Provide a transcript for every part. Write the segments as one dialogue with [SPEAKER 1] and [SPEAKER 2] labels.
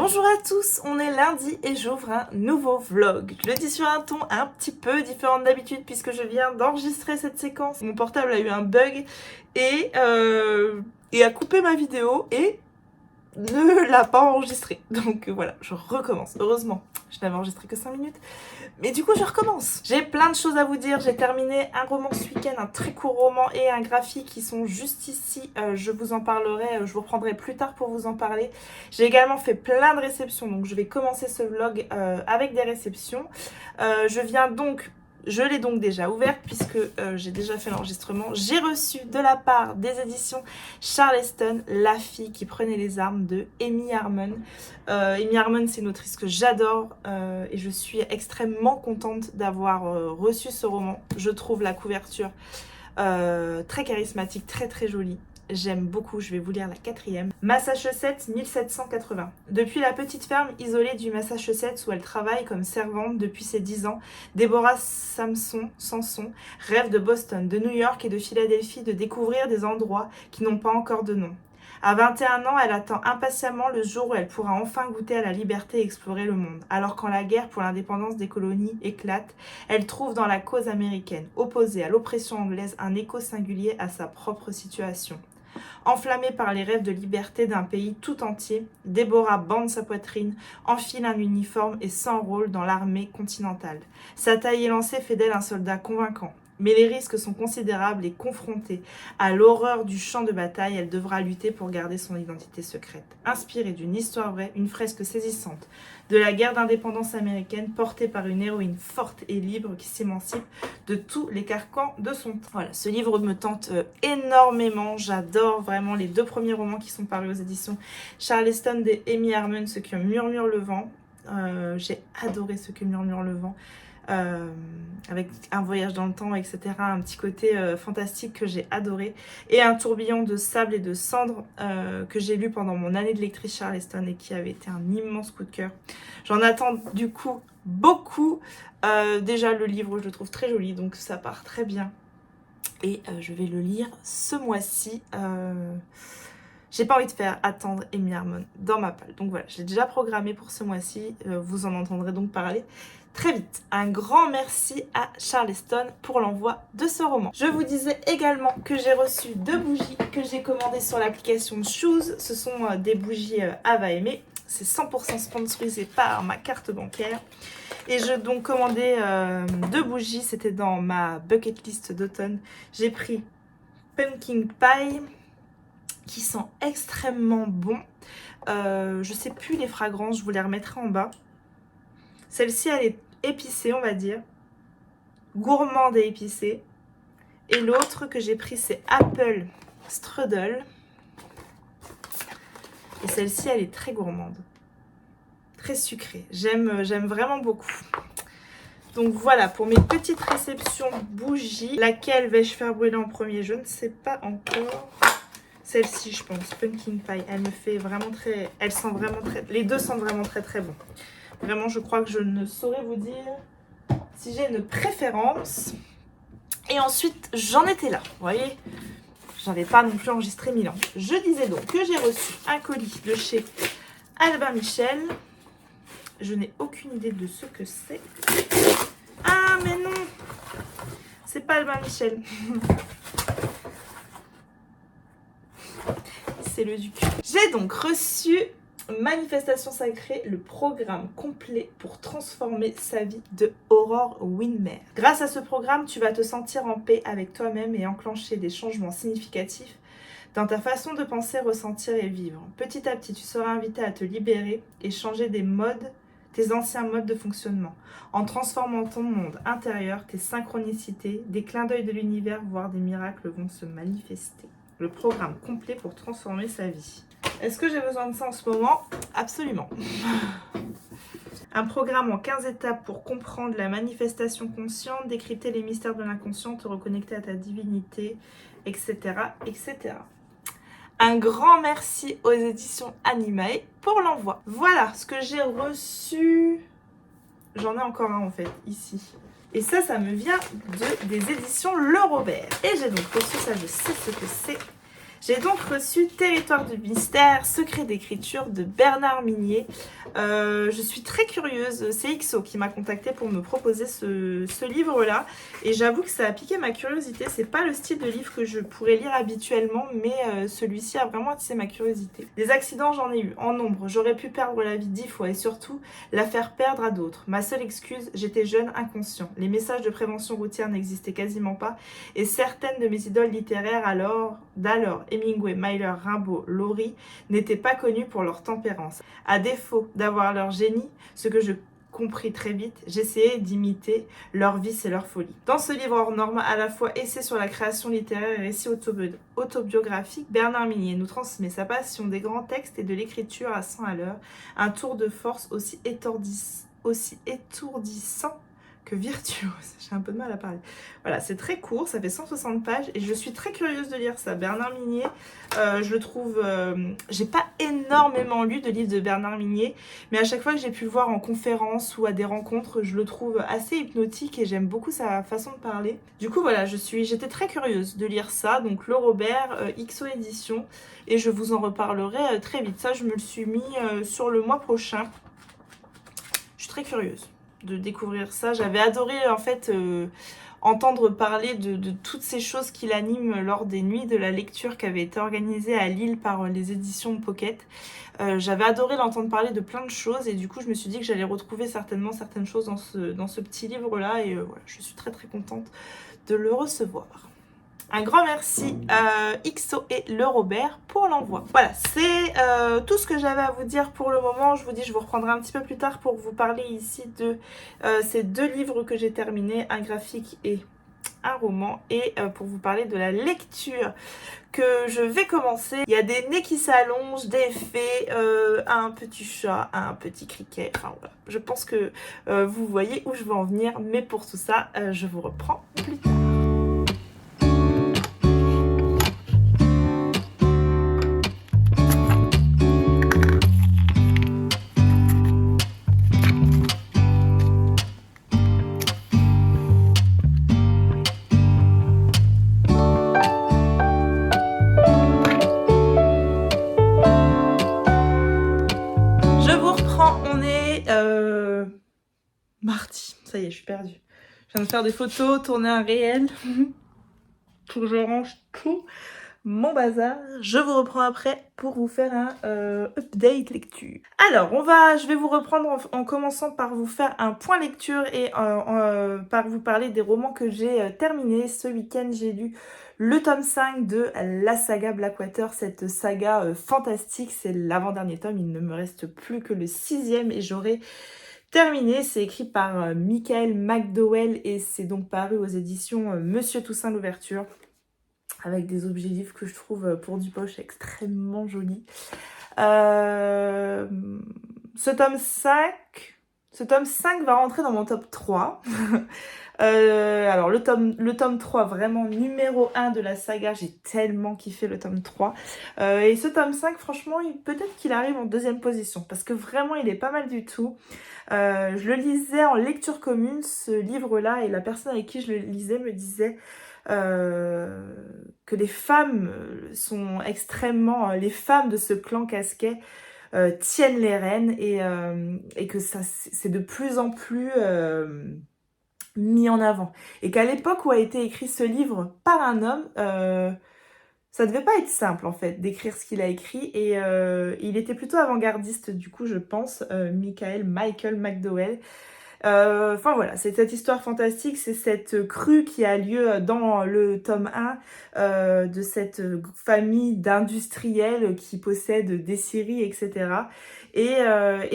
[SPEAKER 1] Bonjour à tous, on est lundi et j'ouvre un nouveau vlog. Je le dis sur un ton un petit peu différent d'habitude puisque je viens d'enregistrer cette séquence. Mon portable a eu un bug et a coupé ma vidéo et ne l'a pas enregistrée. Donc voilà, je recommence. Heureusement, je n'avais enregistré que 5 minutes. Mais du coup, je recommence. J'ai plein de choses à vous dire. J'ai terminé un roman ce week-end, un très court roman et un graphique qui sont juste ici. Je vous en parlerai, je vous reprendrai plus tard pour vous en parler. J'ai également fait plein de réceptions, donc je vais commencer ce vlog avec des réceptions. Je l'ai donc déjà ouverte puisque j'ai déjà fait l'enregistrement. J'ai reçu de la part des éditions Charleston La fille qui prenait les armes de Amy Harmon. Amy Harmon, c'est une autrice que j'adore et je suis extrêmement contente d'avoir reçu ce roman. Je trouve la couverture très charismatique, très très jolie. J'aime beaucoup, je vais vous lire la 4e. Massachusetts, 1780. Depuis la petite ferme isolée du Massachusetts où elle travaille comme servante depuis ses 10 ans, Deborah Sanson rêve de Boston, de New York et de Philadelphie, de découvrir des endroits qui n'ont pas encore de nom. À 21 ans, elle attend impatiemment le jour où elle pourra enfin goûter à la liberté et explorer le monde. Alors quand la guerre pour l'indépendance des colonies éclate, elle trouve dans la cause américaine, opposée à l'oppression anglaise, un écho singulier à sa propre situation. Enflammée par les rêves de liberté d'un pays tout entier, Deborah bande sa poitrine, enfile un uniforme et s'enrôle dans l'armée continentale. Sa taille élancée fait d'elle un soldat convaincant. Mais les risques sont considérables et confrontée à l'horreur du champ de bataille, elle devra lutter pour garder son identité secrète. Inspirée d'une histoire vraie, une fresque saisissante de la guerre d'indépendance américaine portée par une héroïne forte et libre qui s'émancipe de tous les carcans de son temps. Voilà, ce livre me tente énormément. J'adore vraiment les 2 premiers romans qui sont parus aux éditions Charleston de Amy Harmon, Ce que murmure le vent. J'ai adoré Ce que murmure le vent. Avec un voyage dans le temps, etc. Un petit côté fantastique que j'ai adoré. Et Un tourbillon de sable et de cendres que j'ai lu pendant mon année de lectrice Charleston et qui avait été un immense coup de cœur. J'en attends du coup beaucoup. Déjà le livre je le trouve très joli, donc ça part très bien. Et je vais le lire ce mois-ci. J'ai pas envie de faire attendre Amy Harmon dans ma palle. Donc voilà, j'ai déjà programmé pour ce mois-ci. Vous en entendrez donc parler très vite. Un grand merci à Charleston pour l'envoi de ce roman. Je vous disais également que j'ai reçu 2 bougies que j'ai commandées sur l'application Choose. Ce sont des bougies Ava Aimé. C'est 100% sponsorisé par ma carte bancaire. Et j'ai donc commandé 2 bougies. C'était dans ma bucket list d'automne. J'ai pris Pumpkin Pie qui sent extrêmement bon. Je sais plus les fragrances, je vous les remettrai en bas. Celle-ci, elle est épicée, on va dire. Gourmande et épicée. Et l'autre que j'ai pris, c'est Apple Strudel. Et celle-ci, elle est très gourmande. Très sucrée. J'aime vraiment beaucoup. Donc voilà, pour mes petites réceptions bougies. Laquelle vais-je faire brûler en premier? Je ne sais pas encore. Celle-ci, je pense, Pumpkin Pie. Elle me fait vraiment très... Elle sent vraiment très... Les deux sentent vraiment très très bon. Vraiment, je crois que je ne saurais vous dire si j'ai une préférence. Et ensuite, j'en étais là. Vous voyez, j'avais pas non plus enregistré 1000 ans. Je disais donc que j'ai reçu un colis de chez Albin Michel. Je n'ai aucune idée de ce que c'est. Ah, mais non! C'est pas Albin Michel. C'est le duc. J'ai donc reçu Manifestation sacrée, le programme complet pour transformer sa vie de Aurore Winmer. Grâce à ce programme, tu vas te sentir en paix avec toi-même et enclencher des changements significatifs dans ta façon de penser, ressentir et vivre. Petit à petit, tu seras invité à te libérer et changer tes anciens modes de fonctionnement, en transformant ton monde intérieur, tes synchronicités, des clins d'œil de l'univers, voire des miracles vont se manifester. Le programme complet pour transformer sa vie. Est-ce que j'ai besoin de ça en ce moment? Absolument. Un programme en 15 étapes pour comprendre la manifestation consciente, décrypter les mystères de l'inconscient, te reconnecter à ta divinité, etc., etc. Un grand merci aux éditions Animae pour l'envoi. Voilà ce que j'ai reçu. J'en ai encore un en fait, ici. Et ça me vient des éditions Le Robert. Et j'ai donc reçu ça, je sais ce que c'est. J'ai donc reçu Territoire du mystère, secret d'écriture de Bernard Minier. Je suis très curieuse, c'est XO qui m'a contactée pour me proposer ce livre-là. Et j'avoue que ça a piqué ma curiosité. C'est pas le style de livre que je pourrais lire habituellement, mais celui-ci a vraiment attisé ma curiosité. Des accidents, j'en ai eu en nombre. J'aurais pu perdre la vie 10 fois et surtout la faire perdre à d'autres. Ma seule excuse, j'étais jeune, inconscient. Les messages de prévention routière n'existaient quasiment pas et certaines de mes idoles littéraires d'alors, Hemingway, Mailer, Rimbaud, Laurie, n'étaient pas connues pour leur tempérance. À défaut d'avoir leur génie, ce que je compris très vite, j'essayais d'imiter leur vice et leur folie. Dans ce livre hors norme, à la fois essai sur la création littéraire et récit autobiographique, Bernard Minier nous transmet sa passion des grands textes et de l'écriture à 100 à l'heure, un tour de force aussi étourdissant que virtuose. J'ai un peu de mal à parler. Voilà, c'est très court, ça fait 160 pages et je suis très curieuse de lire ça. Bernard Minier, je le trouve... j'ai pas énormément lu de livres de Bernard Minier, mais à chaque fois que j'ai pu le voir en conférence ou à des rencontres, je le trouve assez hypnotique et j'aime beaucoup sa façon de parler. Du coup, voilà, j'étais très curieuse de lire ça. Donc, Le Robert, XO Édition, et je vous en reparlerai très vite. Ça, je me le suis mis sur le mois prochain. Je suis très curieuse de découvrir ça. J'avais adoré en fait entendre parler de toutes ces choses qui l'animent lors des nuits de la lecture qui avaient été organisées à Lille par les éditions Pocket. J'avais adoré l'entendre parler de plein de choses et du coup je me suis dit que j'allais retrouver certainement certaines choses dans ce petit livre là et voilà, je suis très très contente de le recevoir. Un grand merci XO et Le Robert pour l'envoi. Voilà, c'est tout ce que j'avais à vous dire pour le moment. Je vous dis, je vous reprendrai un petit peu plus tard pour vous parler ici de ces deux livres que j'ai terminés, un graphique et un roman, et pour vous parler de la lecture que je vais commencer. Il y a des nez qui s'allongent, des fées, un petit chat, un petit criquet, enfin voilà. Je pense que vous voyez où je veux en venir, mais pour tout ça, je vous reprends plus tard. Mardi, ça y est, je suis perdue. Je viens de faire des photos, tourner un réel. Faut que je range tout mon bazar. Je vous reprends après pour vous faire un update lecture. Alors, je vais vous reprendre en commençant par vous faire un point lecture et par vous parler des romans que j'ai terminés. Ce week-end, j'ai lu le tome 5 de la saga Blackwater, cette saga fantastique. C'est l'avant-dernier tome, il ne me reste plus que le 6e et j'aurai terminé. C'est écrit par Michael McDowell et c'est donc paru aux éditions Monsieur Toussaint l'Ouverture, avec des objets livres que je trouve pour du poche extrêmement jolis. Ce tome 5 va rentrer dans mon top 3. Alors le tome 3, vraiment numéro 1 de la saga, j'ai tellement kiffé le tome 3. Et ce tome 5, franchement, peut-être qu'il arrive en deuxième position, parce que vraiment, il est pas mal du tout. Je le lisais en lecture commune, ce livre-là, et la personne avec qui je le lisais me disait que les femmes sont extrêmement... les femmes de ce clan Casquet tiennent les rênes et que ça c'est de plus en plus mis en avant. Et qu'à l'époque où a été écrit ce livre par un homme, ça devait pas être simple en fait d'écrire ce qu'il a écrit et il était plutôt avant-gardiste du coup je pense, Michael McDowell. Enfin voilà, c'est cette histoire fantastique, c'est cette crue qui a lieu dans le tome 1 de cette famille d'industriels qui possèdent des scieries, etc. Et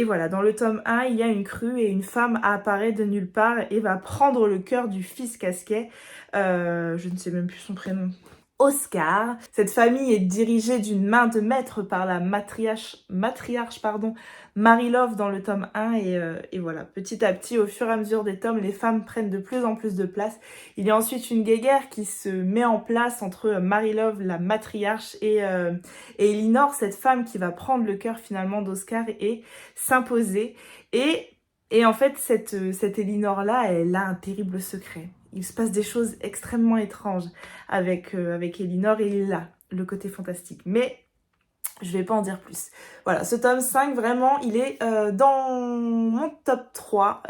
[SPEAKER 1] voilà, dans le tome 1, il y a une crue et une femme apparaît de nulle part et va prendre le cœur du fils Casquet. Je ne sais même plus son prénom. Oscar. Cette famille est dirigée d'une main de maître par la matriarche Mary Love dans le tome 1 et voilà, petit à petit, au fur et à mesure des tomes, les femmes prennent de plus en plus de place. Il y a ensuite une guéguerre qui se met en place entre Mary Love, la matriarche, et Elinor, cette femme qui va prendre le cœur finalement d'Oscar et s'imposer. Et en fait, cette Elinor-là, elle a un terrible secret. Il se passe des choses extrêmement étranges avec Elinor et Lila. le côté fantastique. Mais je vais pas en dire plus. Voilà, ce tome 5, vraiment, il est dans mon top 3,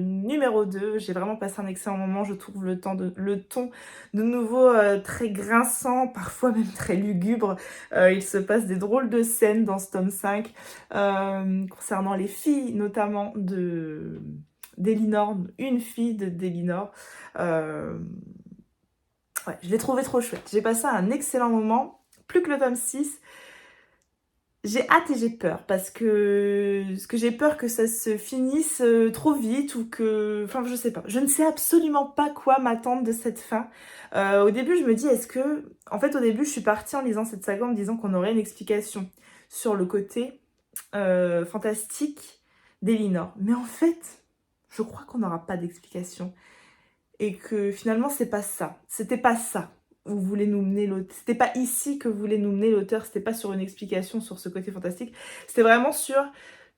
[SPEAKER 1] numéro 2. J'ai vraiment passé un excellent moment. Je trouve le ton de nouveau très grinçant, parfois même très lugubre. Il se passe des drôles de scènes dans ce tome 5, concernant les filles, notamment d'Elinor, une fille d'Elinor. Ouais, je l'ai trouvé trop chouette. J'ai passé un excellent moment. Plus que le tome 6. J'ai hâte et j'ai peur parce que j'ai peur que ça se finisse trop vite ou que... Enfin, je sais pas. Je ne sais absolument pas quoi m'attendre de cette fin. Au début, je me dis, est-ce que... En fait, au début, je suis partie en lisant cette saga en me disant qu'on aurait une explication sur le côté fantastique d'Elinor. Mais en fait, je crois qu'on n'aura pas d'explication. Et que finalement, c'est pas ça. C'était pas ça où voulait nous mener l'auteur. C'était pas ici que voulait nous mener l'auteur. C'était pas sur une explication sur ce côté fantastique. C'était vraiment sur,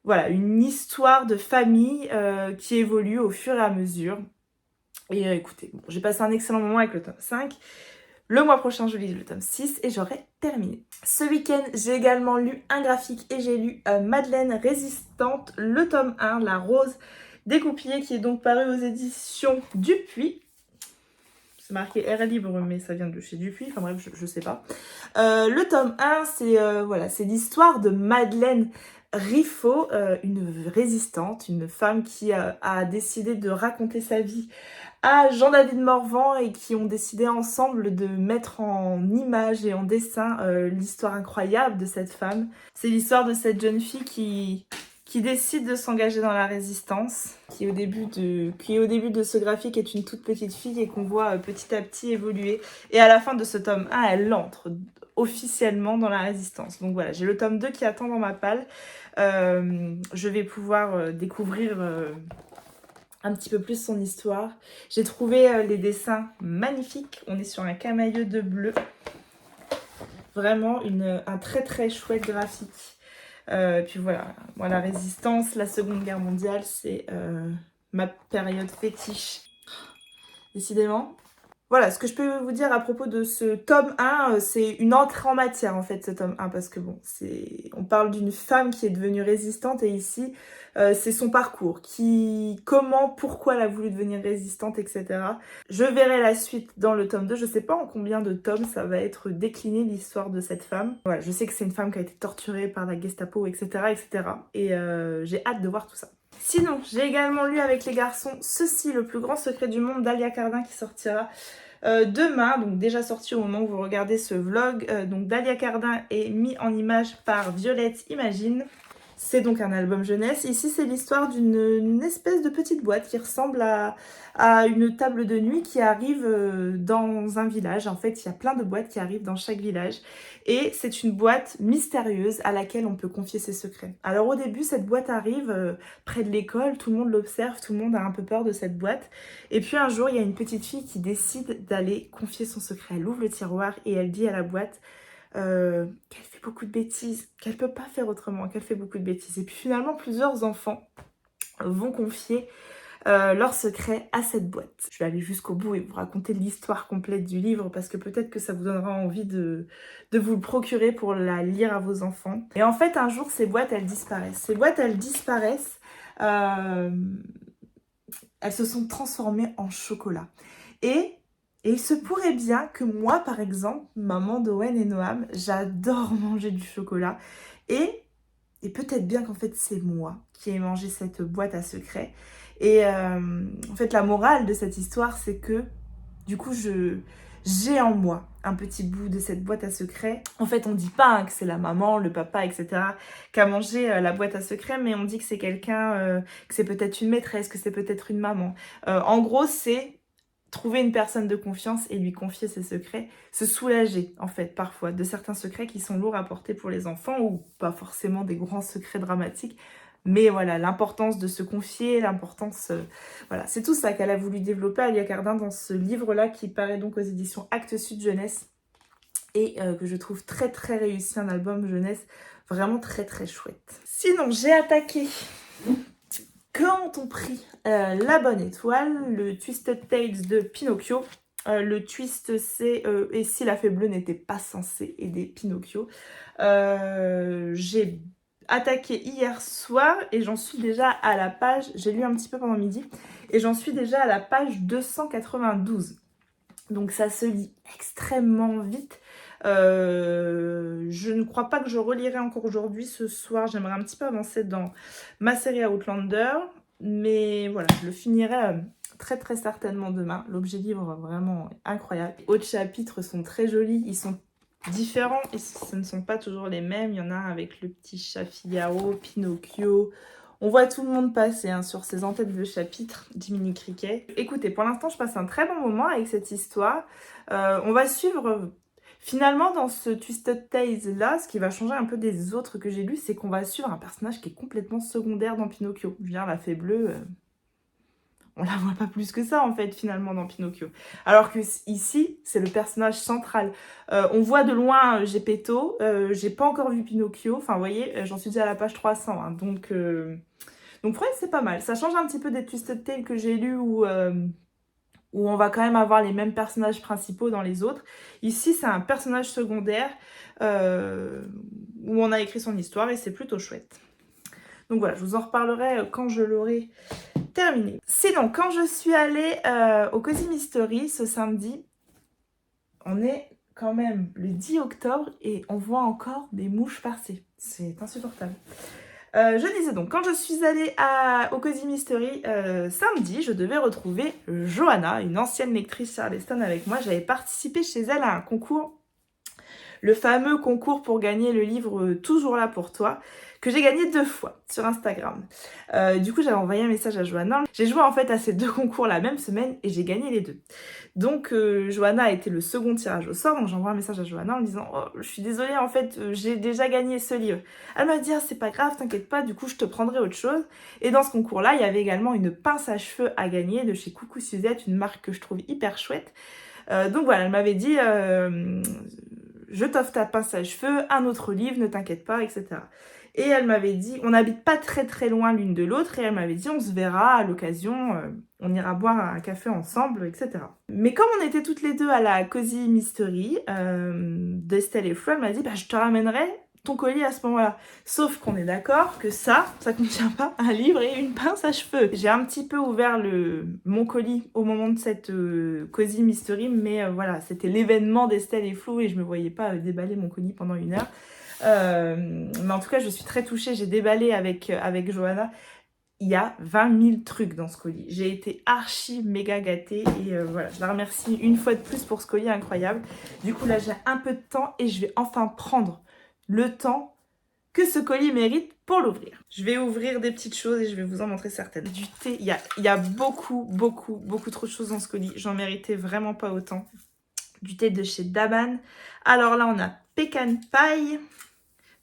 [SPEAKER 1] voilà, une histoire de famille qui évolue au fur et à mesure. Et écoutez, bon, j'ai passé un excellent moment avec le tome 5. Le mois prochain, je lis le tome 6 et j'aurai terminé. Ce week-end, j'ai également lu un graphique et j'ai lu Madeleine Résistante, le tome 1, La Rose Découpillée, qui est donc paru aux éditions Dupuis. C'est marqué Air Libre, mais ça vient de chez Dupuis. Enfin bref, je sais pas. Le tome 1, c'est l'histoire de Madeleine Riffaut, une résistante, une femme qui a décidé de raconter sa vie à Jean-David Morvan et qui ont décidé ensemble de mettre en image et en dessin l'histoire incroyable de cette femme. C'est l'histoire de cette jeune fille qui décide de s'engager dans la résistance, qui au début de ce graphique est une toute petite fille et qu'on voit petit à petit évoluer. Et à la fin de ce tome 1, elle entre officiellement dans la résistance. Donc voilà, j'ai le tome 2 qui attend dans ma palle. Je vais pouvoir découvrir un petit peu plus son histoire. J'ai trouvé les dessins magnifiques. On est sur un camailleux de bleu. Vraiment un très très chouette graphique. Puis voilà, moi la résistance, la Seconde Guerre mondiale, c'est ma période fétiche. Décidément. Voilà, ce que je peux vous dire à propos de ce tome 1, c'est une entrée en matière en fait, ce tome 1, parce que bon, on parle d'une femme qui est devenue résistante et ici, c'est son parcours, comment, pourquoi elle a voulu devenir résistante, etc. Je verrai la suite dans le tome 2, je sais pas en combien de tomes ça va être décliné l'histoire de cette femme. Voilà, je sais que c'est une femme qui a été torturée par la Gestapo, etc. etc. Et j'ai hâte de voir tout ça. Sinon, j'ai également lu avec les garçons Ceci, le plus grand secret du monde d'Alia Cardin qui sortira demain, donc déjà sorti au moment où vous regardez ce vlog. Donc d'Alia Cardin est mis en image par Violette Imagine. C'est donc un album jeunesse. Ici, c'est l'histoire d'une espèce de petite boîte qui ressemble à une table de nuit qui arrive dans un village. En fait, il y a plein de boîtes qui arrivent dans chaque village. Et c'est une boîte mystérieuse à laquelle on peut confier ses secrets. Alors au début, cette boîte arrive près de l'école. Tout le monde l'observe, tout le monde a un peu peur de cette boîte. Et puis un jour, il y a une petite fille qui décide d'aller confier son secret. Elle ouvre le tiroir et elle dit à la boîte... qu'elle fait beaucoup de bêtises, qu'elle peut pas faire autrement, qu'elle fait beaucoup de bêtises. Et puis finalement, plusieurs enfants vont confier leur secret à cette boîte. Je vais aller jusqu'au bout et vous raconter l'histoire complète du livre parce que peut-être que ça vous donnera envie de vous le procurer pour la lire à vos enfants. Et en fait, un jour, ces boîtes, elles disparaissent. Ces boîtes, elles disparaissent. Elles se sont transformées en chocolat. Et il se pourrait bien que moi, par exemple, maman d'Owen et Noam, j'adore manger du chocolat. Et peut-être bien qu'en fait, c'est moi qui ai mangé cette boîte à secrets. Et en fait, la morale de cette histoire, c'est que, du coup, j'ai en moi un petit bout de cette boîte à secrets. En fait, on dit pas que c'est la maman, le papa, etc. qui a mangé la boîte à secrets, mais on dit que c'est quelqu'un, que c'est peut-être une maîtresse, que c'est peut-être une maman. En gros, c'est... trouver une personne de confiance et lui confier ses secrets, se soulager en fait parfois de certains secrets qui sont lourds à porter pour les enfants ou pas forcément des grands secrets dramatiques, mais voilà, l'importance de se confier, l'importance, voilà, c'est tout ça qu'elle a voulu développer Alia Cardin dans ce livre-là qui paraît donc aux éditions Actes Sud Jeunesse et que je trouve très très réussi, un album jeunesse vraiment très très chouette. Sinon, j'ai attaqué... Quand on prit la bonne étoile, le Twisted Tales de Pinocchio. Le twist, c'est et si la fée bleue n'était pas censée aider Pinocchio. J'ai attaqué hier soir et j'en suis déjà à la page, j'ai lu un petit peu pendant midi, et j'en suis déjà à la page 292. Donc ça se lit extrêmement vite. Je ne crois pas que je relirai encore aujourd'hui. Ce soir, j'aimerais un petit peu avancer dans ma série Outlander. Mais voilà, je le finirai très très certainement demain. L'objet livre vraiment incroyable. Les autres chapitres sont très jolis. Ils sont différents et ce ne sont pas toujours les mêmes. Il y en a un avec le petit chat Figaro, Pinocchio. On voit tout le monde passer hein, sur ces entêtes de chapitres, Jiminy Cricket. Écoutez, pour l'instant, je passe un très bon moment avec cette histoire. On va suivre, finalement, dans ce Twisted Tales là, ce qui va changer un peu des autres que j'ai lus, c'est qu'on va suivre un personnage qui est complètement secondaire dans Pinocchio. Je veux dire, la fée bleue, on la voit pas plus que ça, en fait, finalement, dans Pinocchio. Alors que ici, c'est le personnage central. On voit de loin Geppetto, j'ai pas encore vu Pinocchio, enfin, vous voyez, j'en suis déjà à la page 300, hein, donc ouais, c'est pas mal. Ça change un petit peu des Twisted Tales que j'ai lus où on va quand même avoir les mêmes personnages principaux dans les autres. Ici, c'est un personnage secondaire où on a écrit son histoire et c'est plutôt chouette. Donc voilà, je vous en reparlerai quand je l'aurai terminé. Sinon, quand je suis allée au Cozy Mystery ce samedi, on est quand même le 10 octobre et on voit encore des mouches passer. C'est insupportable. Je disais donc, quand je suis allée au Cozy Mystery samedi, je devais retrouver Johanna, une ancienne lectrice Charleston avec moi. J'avais participé chez elle à un concours, le fameux concours pour gagner le livre Toujours là pour toi, que j'ai gagné 2 fois sur Instagram. Du coup, j'avais envoyé un message à Johanna. J'ai joué en fait à ces 2 concours la même semaine et j'ai gagné les 2. Donc, Johanna a été le second tirage au sort. Donc, j'envoie un message à Johanna en me disant « Oh, je suis désolée, en fait, j'ai déjà gagné ce livre. » Elle m'a dit « Ah, c'est pas grave, t'inquiète pas, du coup, je te prendrai autre chose. » Et dans ce concours-là, il y avait également une pince à cheveux à gagner de chez Coucou Suzette, une marque que je trouve hyper chouette. Donc voilà, elle m'avait dit je t'offre ta pince à cheveux, un autre livre, ne t'inquiète pas, etc. Et elle m'avait dit, on n'habite pas très très loin l'une de l'autre, et elle m'avait dit, on se verra à l'occasion, on ira boire un café ensemble, etc. Mais comme on était toutes les deux à la Cozy Mystery d'Estelle et Flo, elle m'a dit, bah, je te ramènerai ton colis à ce moment-là. Sauf qu'on est d'accord que ça contient pas un livre et une pince à cheveux. J'ai un petit peu ouvert mon colis au moment de cette Cozy Mystery, mais voilà, c'était l'événement d'Estelle et Flo et je me voyais pas déballer mon colis pendant 1 heure. Mais en tout cas, je suis très touchée. J'ai déballé avec Johanna. Il y a 20 000 trucs dans ce colis. J'ai été archi méga gâtée et voilà, je la remercie une fois de plus pour ce colis incroyable. Du coup, là, j'ai un peu de temps et je vais enfin prendre le temps que ce colis mérite pour l'ouvrir. Je vais ouvrir des petites choses et je vais vous en montrer certaines. Du thé, il y a beaucoup trop de choses dans ce colis. J'en méritais vraiment pas autant. Du thé de chez Daman. Alors là, on a Pecan Pie,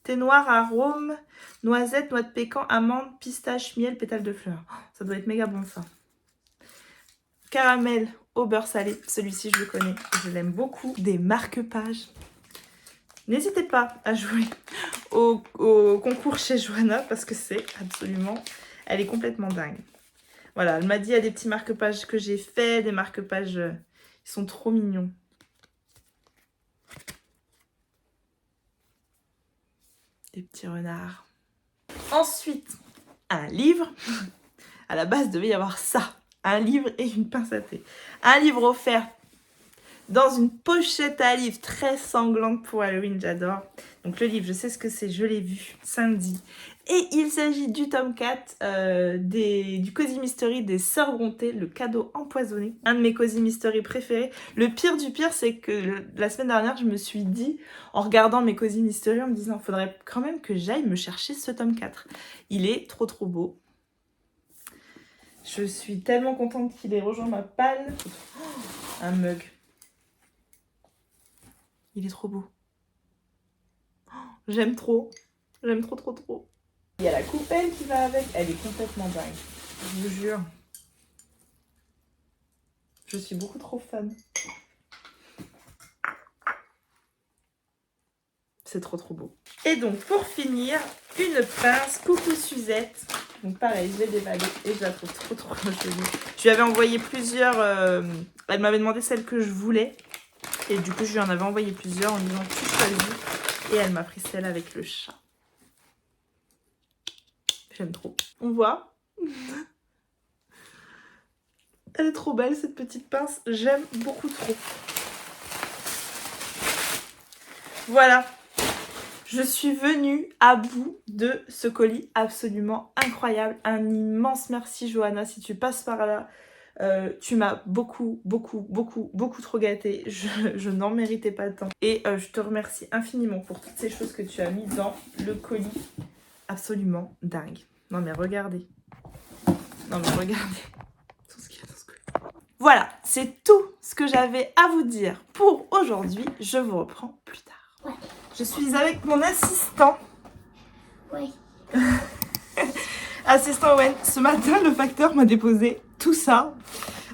[SPEAKER 1] thé noir arôme, noisette, noix de pécan, amande, pistache, miel, pétales de fleurs. Oh, ça doit être méga bon ça. Caramel au beurre salé. Celui-ci, je le connais. Je l'aime beaucoup. Des marque-pages. N'hésitez pas à jouer au concours chez Johanna parce que c'est absolument... Elle est complètement dingue. Voilà, elle m'a dit il y a des petits marque-pages que j'ai fait, des marque-pages... Ils sont trop mignons. Des petits renards. Ensuite, un livre. À la base, il devait y avoir ça. Un livre et une pince à thé. Un livre offert dans une pochette à livres très sanglante pour Halloween, j'adore. Donc le livre, je sais ce que c'est, je l'ai vu samedi. Et il s'agit du tome 4 du Cozy Mystery des Sœurs Brontë, le cadeau empoisonné. Un de mes Cozy Mystery préférés. Le pire du pire, c'est que la semaine dernière, je me suis dit, en regardant mes Cozy Mystery, en me disant, il faudrait quand même que j'aille me chercher ce tome 4. Il est trop beau. Je suis tellement contente qu'il ait rejoint ma palle. Oh, un mug. Il est trop beau. Oh, j'aime trop. J'aime trop. Il y a la coupelle qui va avec. Elle est complètement dingue. Je vous jure. Je suis beaucoup trop fan. C'est trop beau. Et donc, pour finir, une pince Coucou Suzette. Donc pareil, je l'ai déballée et je la trouve trop jolie. Je lui avais envoyé plusieurs... elle m'avait demandé celle que je voulais. Et du coup, je lui en avais envoyé plusieurs en disant tu choisis. Et elle m'a pris celle avec le chat. J'aime trop. On voit. Elle est trop belle cette petite pince. J'aime beaucoup trop. Voilà. Je suis venue à bout de ce colis absolument incroyable. Un immense merci Johanna si tu passes par là. Tu m'as beaucoup trop gâtée. Je n'en méritais pas tant. Et je te remercie infiniment pour toutes ces choses que tu as mis dans le colis. Absolument dingue. Non mais regardez. Non mais regardez. Tout ce qu'il y a dans ce colis. Voilà, c'est tout ce que j'avais à vous dire pour aujourd'hui. Je vous reprends plus tard. Ouais. Je suis avec mon assistant. Oui. Assistant Owen. Ce matin, le facteur m'a déposé tout ça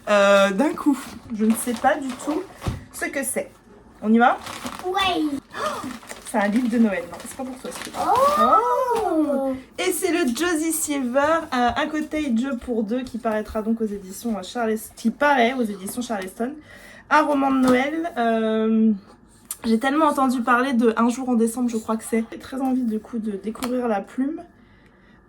[SPEAKER 1] d'un coup. Je ne sais pas du tout ce que c'est. On y va? Oui. Oh, c'est un livre de Noël. Non, c'est pas pour toi celui-là. Oh. Et c'est le Josie Silver, un cottage pour deux qui paraîtra donc aux éditions Charleston. Un roman de Noël. J'ai tellement entendu parler de Un jour en décembre, je crois que c'est. J'ai très envie du coup de découvrir la plume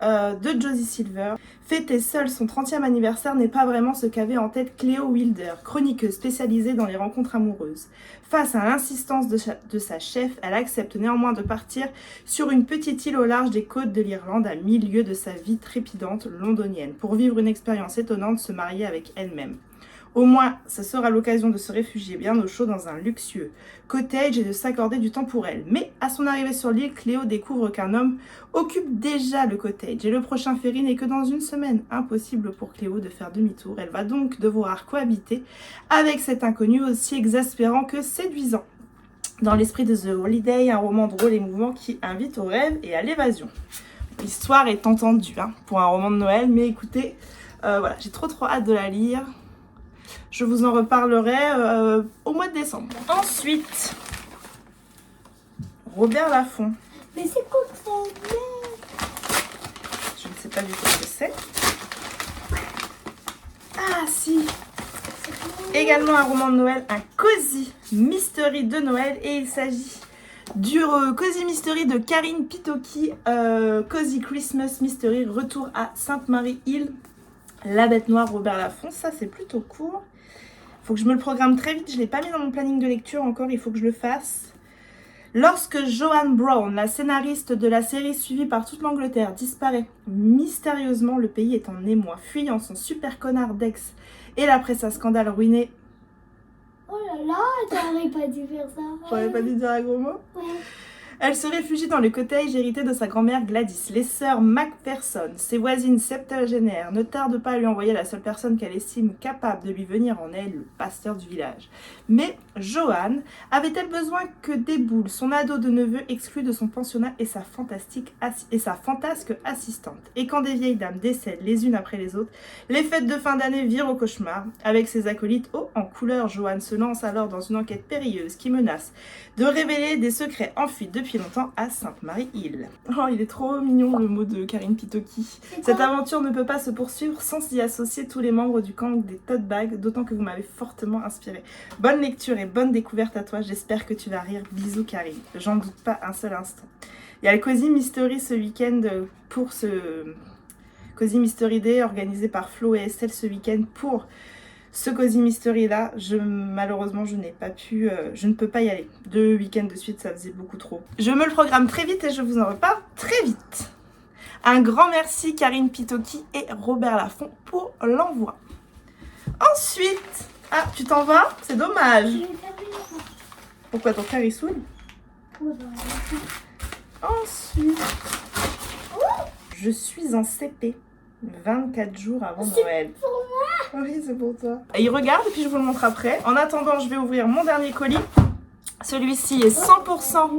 [SPEAKER 1] de Josie Silver. Fêter seule son 30e anniversaire n'est pas vraiment ce qu'avait en tête Cléo Wilder, chroniqueuse spécialisée dans les rencontres amoureuses. Face à l'insistance de sa chef, elle accepte néanmoins de partir sur une petite île au large des côtes de l'Irlande à 1000 lieues de sa vie trépidante londonienne pour vivre une expérience étonnante, se marier avec elle-même. Au moins, ce sera l'occasion de se réfugier bien au chaud dans un luxueux cottage et de s'accorder du temps pour elle. Mais à son arrivée sur l'île, Cléo découvre qu'un homme occupe déjà le cottage et le prochain ferry n'est que dans une semaine. Impossible pour Cléo de faire demi-tour. Elle va donc devoir cohabiter avec cet inconnu aussi exaspérant que séduisant. Dans l'esprit de The Holiday, un roman drôle et mouvant qui invite au rêve et à l'évasion. L'histoire est entendue pour un roman de Noël, mais écoutez, voilà, j'ai trop hâte de la lire. Je vous en reparlerai au mois de décembre. Ensuite, Robert Laffont. Mais c'est quoi que ça? Je ne sais pas du tout ce que c'est. Ah si. Également un roman de Noël, un cozy mystery de Noël. Et il s'agit du cozy mystery de Karine Pitoki. Cozy Christmas Mystery, retour à Sainte-Marie-Île. La bête noire, Robert Laffont. Ça c'est plutôt court. Faut que je me le programme très vite, je ne l'ai pas mis dans mon planning de lecture encore, il faut que je le fasse. Lorsque Joanne Brown, la scénariste de la série suivie par toute l'Angleterre, disparaît mystérieusement, le pays est en émoi, fuyant son super connard d'ex et la presse à scandale ruinée. Oh là là, t'aurais pas dû faire ça. J'aurais pas dû dire un gros mot. Ouais. Elle se réfugie dans le cottage hérité de sa grand-mère Gladys. Les sœurs Macpherson, ses voisines septuagénaires, ne tardent pas à lui envoyer la seule personne qu'elle estime capable de lui venir en aide, le pasteur du village. Mais Joanne avait-elle besoin que déboule son ado de neveu exclu de son pensionnat et sa fantasque assistante? Et quand des vieilles dames décèdent les unes après les autres, les fêtes de fin d'année virent au cauchemar. Avec ses acolytes hauts en couleur, Joanne se lance alors dans une enquête périlleuse qui menace de révéler des secrets en fuite depuis longtemps à Sainte-Marie-Île. Oh, il est trop mignon le mot de Karine Pitoki. Cette aventure ne peut pas se poursuivre sans y associer tous les membres du camp des tote bags, d'autant que vous m'avez fortement inspiré. Bonne lecture et bonne découverte à toi, j'espère que tu vas rire. Bisous Karine, j'en doute pas un seul instant. Il y a le Cozy Mystery ce week-end pour ce Cozy Mystery Day organisé par Flo et Estelle ce week-end pour ce Cozy Mystery là. Malheureusement je ne peux pas y aller. 2 week-ends de suite ça faisait beaucoup trop. Je me le programme très vite et je vous en reparle très vite. Un grand merci Karine Pitoki et Robert Laffont pour l'envoi. Ensuite, ah tu t'en vas? C'est dommage. Pourquoi ton frère il saoule? Ensuite, je suis en CP 24 jours avant Noël. C'est pour moi? Oui, c'est pour toi. Il regarde et puis je vous le montre après. En attendant, je vais ouvrir mon dernier colis. Celui-ci est 100%.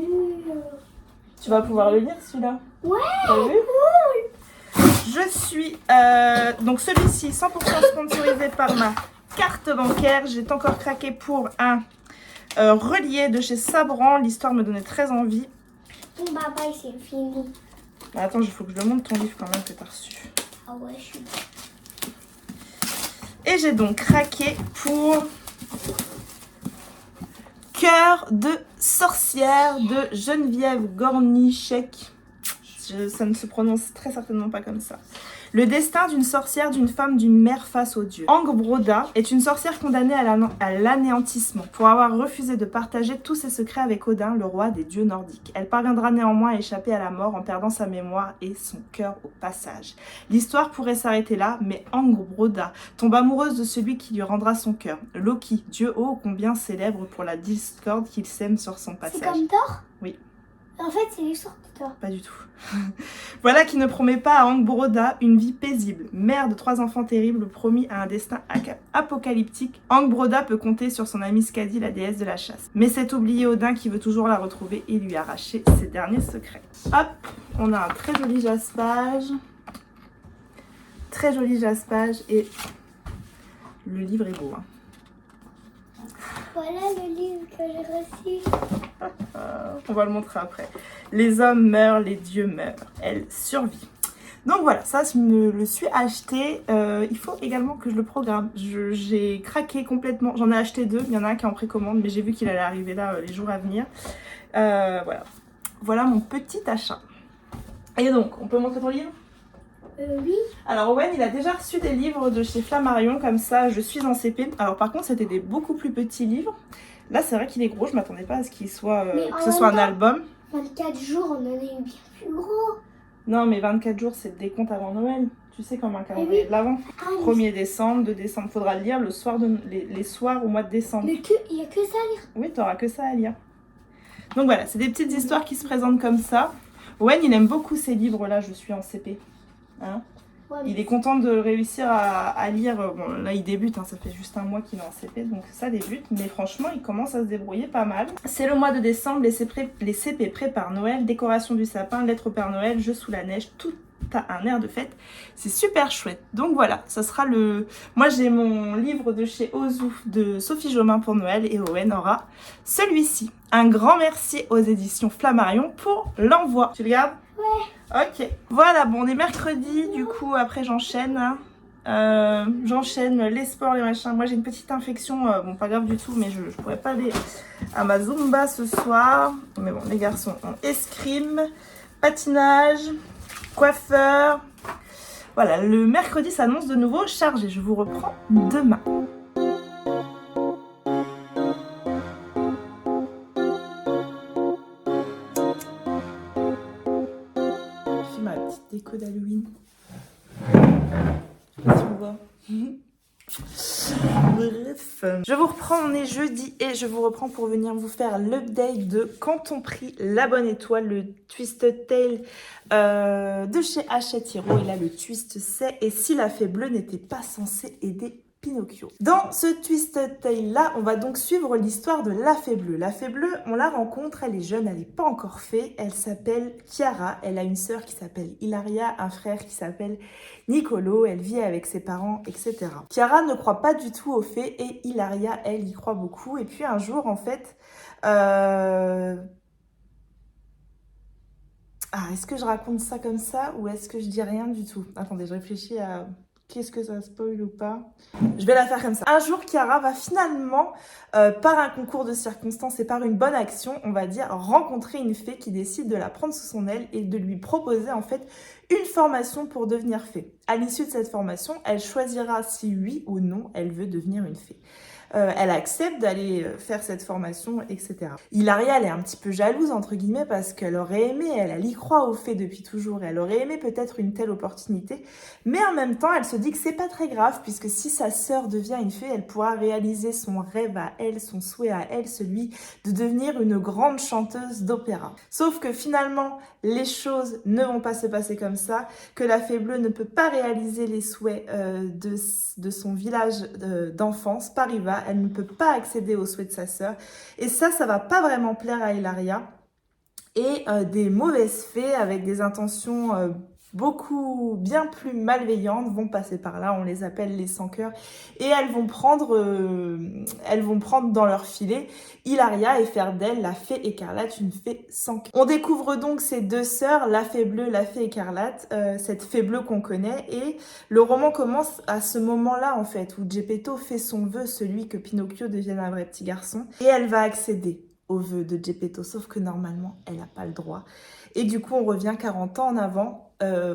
[SPEAKER 1] Tu vas pouvoir le lire celui-là? Ouais. T'as vu? Je suis donc celui-ci 100% sponsorisé par ma carte bancaire. J'ai encore craqué pour un relié de chez Sabran. L'histoire me donnait très envie. Bon, bye bye, c'est fini. Attends, il faut que je le montre ton livre quand même que t'as reçu.
[SPEAKER 2] Ah ouais, je suis...
[SPEAKER 1] Et j'ai donc craqué pour Cœur de sorcière de Geneviève Gornichek. Ça ne se prononce très certainement pas comme ça. Le destin d'une sorcière, d'une femme, d'une mère face aux dieux. Angbroda est une sorcière condamnée à l'anéantissement pour avoir refusé de partager tous ses secrets avec Odin, le roi des dieux nordiques. Elle parviendra néanmoins à échapper à la mort en perdant sa mémoire et son cœur au passage. L'histoire pourrait s'arrêter là, mais Angbroda tombe amoureuse de celui qui lui rendra son cœur. Loki, dieu ô combien célèbre pour la discorde qu'il sème sur son passage.
[SPEAKER 2] C'est comme Thor?
[SPEAKER 1] Oui.
[SPEAKER 2] En fait, c'est l'histoire de Thor.
[SPEAKER 1] Pas du tout. Voilà qui ne promet pas à Angbroda une vie paisible. Mère de 3 enfants terribles promis à un destin apocalyptique, Angbroda peut compter sur son amie Skadi, la déesse de la chasse. Mais c'est oublié Odin qui veut toujours la retrouver et lui arracher ses derniers secrets. Hop, on a un très joli jaspage. Très joli jaspage et le livre est beau. Hein.
[SPEAKER 2] Voilà le livre que j'ai reçu.
[SPEAKER 1] On va le montrer après. Les hommes meurent, les dieux meurent. Elle survit. Donc voilà, ça je me le suis acheté. Il faut également que je le programme. J'ai craqué complètement. J'en ai acheté 2. Il y en a un qui est en précommande, mais j'ai vu qu'il allait arriver là les jours à venir. Voilà. Voilà mon petit achat. Et donc, on peut montrer ton livre ?
[SPEAKER 2] Oui.
[SPEAKER 1] Alors Owen, il a déjà reçu des livres de chez Flammarion, comme ça, je suis en CP. Alors par contre, c'était des beaucoup plus petits livres. Là, c'est vrai qu'il est gros, je m'attendais pas à ce qu'il soit, que ce soit un album.
[SPEAKER 2] 24 jours, on en a eu bien plus gros.
[SPEAKER 1] Non, mais 24 jours, c'est le décompte avant Noël. Tu sais, comme un calendrier de l'Avent. 1er décembre, 2 décembre, faudra le lire le soir les soirs au mois de décembre.
[SPEAKER 2] Mais il n'y a que ça à lire.
[SPEAKER 1] Oui, t'auras que ça à lire. Donc voilà, c'est des petites histoires qui se présentent comme ça. Owen, il aime beaucoup ces livres-là, je suis en CP. Hein,
[SPEAKER 2] Ouais,
[SPEAKER 1] il est content de réussir à lire. Bon, là, il débute, hein, ça fait juste un mois qu'il est en CP, donc ça débute. Mais franchement, il commence à se débrouiller pas mal. C'est le mois de décembre, les CP préparent Noël, décoration du sapin, lettre au Père Noël, jeux sous la neige, tout a un air de fête. C'est super chouette. Donc voilà, ça sera le... Moi, j'ai mon livre de chez Ozu de Sophie Jomain pour Noël et Owen aura celui-ci. Un grand merci aux éditions Flammarion pour l'envoi. Tu le gardes ?
[SPEAKER 2] Ouais.
[SPEAKER 1] Ok. Voilà, bon, on est mercredi, du coup, après j'enchaîne. J'enchaîne les sports, les machins. Moi, j'ai une petite infection, bon, pas grave du tout, mais je pourrais pas aller à ma Zumba ce soir. Mais bon, les garçons ont escrime, patinage, coiffeur. Voilà, le mercredi s'annonce de nouveau chargé. Je vous reprends demain. Déco d'Halloween. Je sais pas si on voit. Bref. Je vous reprends, on est jeudi et je vous reprends pour venir vous faire l'update de Quand on prie la bonne étoile, le Twisted Tale de chez Hachette Hero. Et là, le twist c'est et si la fée bleue n'était pas censée aider Pinocchio. Dans ce Twisted Tale là, on va donc suivre l'histoire de la fée bleue. La fée bleue, on la rencontre, elle est jeune, elle n'est pas encore fée. Elle s'appelle Chiara, elle a une sœur qui s'appelle Hilaria, un frère qui s'appelle Nicolo, elle vit avec ses parents, etc. Chiara ne croit pas du tout aux fées et Hilaria, elle, y croit beaucoup. Et puis un jour, en fait... est-ce que je raconte ça comme ça ou est-ce que je dis rien du tout? Attendez, je réfléchis à... Qu'est-ce que ça spoil ou pas? Je vais la faire comme ça. Un jour, Chiara va finalement, par un concours de circonstances et par une bonne action, on va dire, rencontrer une fée qui décide de la prendre sous son aile et de lui proposer en fait une formation pour devenir fée. À l'issue de cette formation, elle choisira si oui ou non elle veut devenir une fée. Elle accepte d'aller faire cette formation, etc. Hilaria, elle est un petit peu jalouse, entre guillemets, parce qu'elle aurait aimé, elle y croit aux fées depuis toujours, elle aurait aimé peut-être une telle opportunité, mais en même temps, elle se dit que c'est pas très grave, puisque si sa sœur devient une fée, elle pourra réaliser son rêve à elle, son souhait à elle, celui de devenir une grande chanteuse d'opéra. Sauf que finalement, les choses ne vont pas se passer comme ça, que la fée bleue ne peut pas réaliser les souhaits de son village d'enfance, Pariva. Elle ne peut pas accéder aux souhaits de sa sœur. Et ça va pas vraiment plaire à Hilaria. Et des mauvaises fées avec des intentions beaucoup bien plus malveillantes vont passer par là, on les appelle les sans-cœurs, et elles vont prendre dans leur filet Hilaria et faire d'elle la fée écarlate, une fée sans cœur. On découvre donc ces deux sœurs, la fée bleue, la fée écarlate, cette fée bleue qu'on connaît, et le roman commence à ce moment-là en fait, où Geppetto fait son vœu, celui que Pinocchio devienne un vrai petit garçon, et elle va accéder au vœu de Geppetto, sauf que normalement, elle n'a pas le droit. Et du coup, on revient 40 ans en avant,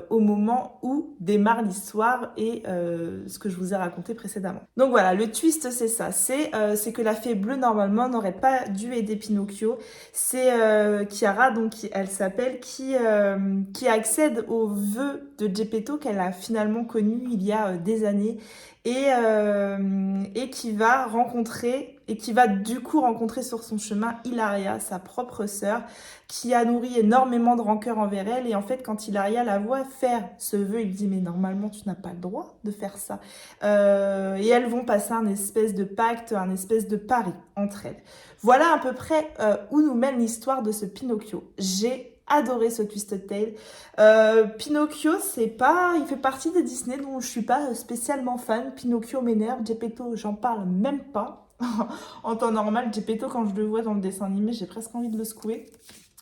[SPEAKER 1] au moment où démarre l'histoire et ce que je vous ai raconté précédemment. Donc voilà, le twist, c'est ça. C'est que la fée bleue, normalement, n'aurait pas dû aider Pinocchio. C'est Chiara, donc elle s'appelle, qui accède au vœu de Geppetto qu'elle a finalement connu il y a des années et qui va rencontrer... et qui va du coup rencontrer sur son chemin Hilaria, sa propre sœur, qui a nourri énormément de rancœur envers elle. Et en fait, quand Hilaria la voit faire ce vœu, il dit « Mais normalement, tu n'as pas le droit de faire ça. » Et elles vont passer un espèce de pacte, un espèce de pari entre elles. Voilà à peu près où nous mène l'histoire de ce Pinocchio. J'ai adoré ce Twisted Tale. Pinocchio, il fait partie des Disney dont je suis pas spécialement fan. Pinocchio m'énerve, Geppetto, j'en parle même pas. En temps normal, Geppetto, quand je le vois dans le dessin animé, j'ai presque envie de le secouer.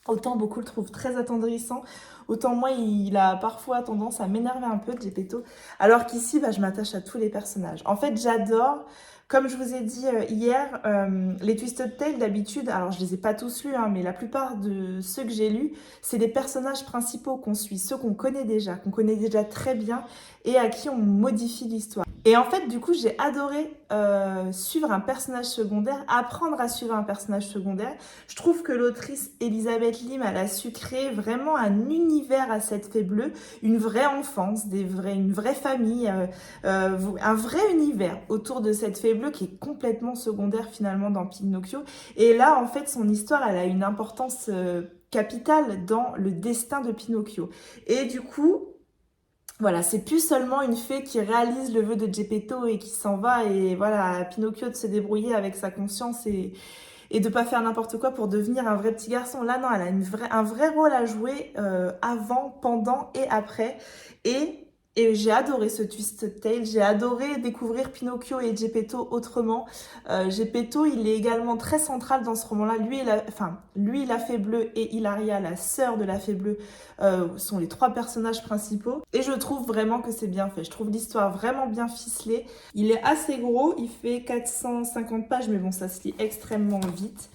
[SPEAKER 1] Autant beaucoup le trouvent très attendrissant, autant moi, il a parfois tendance à m'énerver un peu, Geppetto. Alors qu'ici, je m'attache à tous les personnages. En fait, j'adore, comme je vous ai dit hier, les Twisted Tales d'habitude, alors je les ai pas tous lus, mais la plupart de ceux que j'ai lus, c'est les personnages principaux qu'on suit, ceux qu'on connaît déjà très bien et à qui on modifie l'histoire. Et en fait, du coup, j'ai adoré suivre un personnage secondaire, apprendre à suivre un personnage secondaire. Je trouve que l'autrice Elisabeth Lim, elle a su créer vraiment un univers à cette fée bleue, une vraie enfance, une vraie famille, un vrai univers autour de cette fée bleue qui est complètement secondaire finalement dans Pinocchio. Et là, en fait, son histoire, elle a une importance capitale dans le destin de Pinocchio. Et du coup... voilà, c'est plus seulement une fée qui réalise le vœu de Geppetto et qui s'en va, et voilà, à Pinocchio de se débrouiller avec sa conscience et de pas faire n'importe quoi pour devenir un vrai petit garçon. Là, non, elle a un vrai rôle à jouer avant, pendant et après. Et j'ai adoré ce Twisted Tale, j'ai adoré découvrir Pinocchio et Geppetto autrement. Geppetto, il est également très central dans ce roman-là. Lui, la fée bleue, et Hilaria, la sœur de la fée bleue, sont les trois personnages principaux. Et je trouve vraiment que c'est bien fait. Je trouve l'histoire vraiment bien ficelée. Il est assez gros, il fait 450 pages, mais bon, ça se lit extrêmement vite.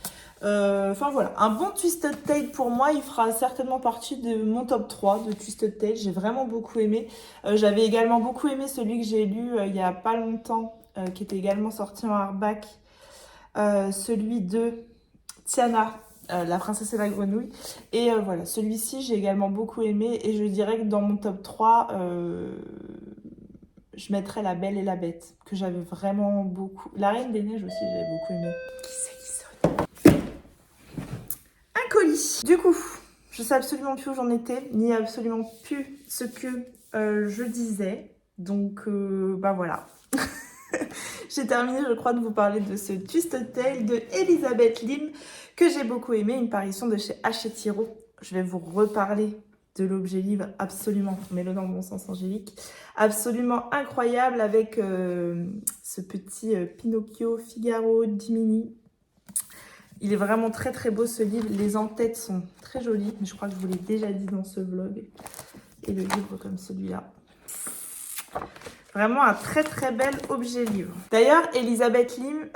[SPEAKER 1] Enfin voilà, un bon Twisted Tale pour moi, il fera certainement partie de mon top 3 de Twisted Tale. J'ai vraiment beaucoup aimé. J'avais également beaucoup aimé celui que j'ai lu il y a pas longtemps, qui était également sorti en hardback, celui de Tiana, la princesse et la grenouille. Et voilà, celui-ci j'ai également beaucoup aimé, et je dirais que dans mon top 3, je mettrais La Belle et la Bête, que j'avais vraiment beaucoup. La Reine des Neiges aussi, j'avais beaucoup aimé. Qui c'est qui sonne? Un colis. Du coup, je sais absolument plus où j'en étais, ni absolument plus ce que je disais. Donc, voilà. J'ai terminé, je crois, de vous parler de ce Twisted Tale de Elisabeth Lim, que j'ai beaucoup aimé, une parution de chez Hachette Hiro. Je vais vous reparler de l'objet livre, absolument, mets-le dans le bon sens Angélique, absolument incroyable, avec ce petit Pinocchio, Figaro, Jiminy. Il est vraiment très très beau ce livre, les en-têtes sont très jolies, mais je crois que je vous l'ai déjà dit dans ce vlog. Et le livre comme celui-là. Vraiment un très très bel objet livre. D'ailleurs, Elisabeth Lim,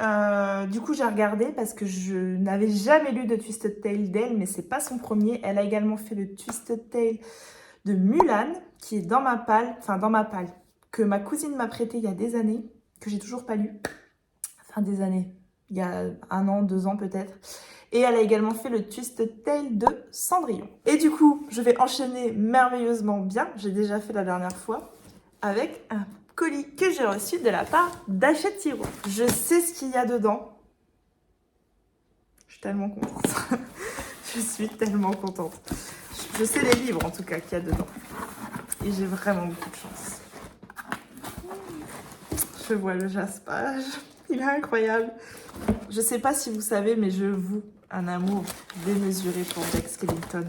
[SPEAKER 1] du coup j'ai regardé parce que je n'avais jamais lu de Twisted Tale d'elle, mais c'est pas son premier. Elle a également fait le Twisted Tale de Mulan, qui est dans ma palle, que ma cousine m'a prêté il y a des années, que j'ai toujours pas lu. Enfin des années, il y a 1 an, 2 ans peut-être. Et elle a également fait le Twisted Tale de Cendrillon. Et du coup, je vais enchaîner merveilleusement bien, j'ai déjà fait la dernière fois, avec un colis que j'ai reçu de la part d'Hachette Hiro. Je sais ce qu'il y a dedans. Je suis tellement contente. Je suis tellement contente. Je sais les livres en tout cas qu'il y a dedans. Et j'ai vraiment beaucoup de chance. Je vois le jaspage. Il est incroyable. Je sais pas si vous savez, mais je voue un amour démesuré pour Jack Skellington.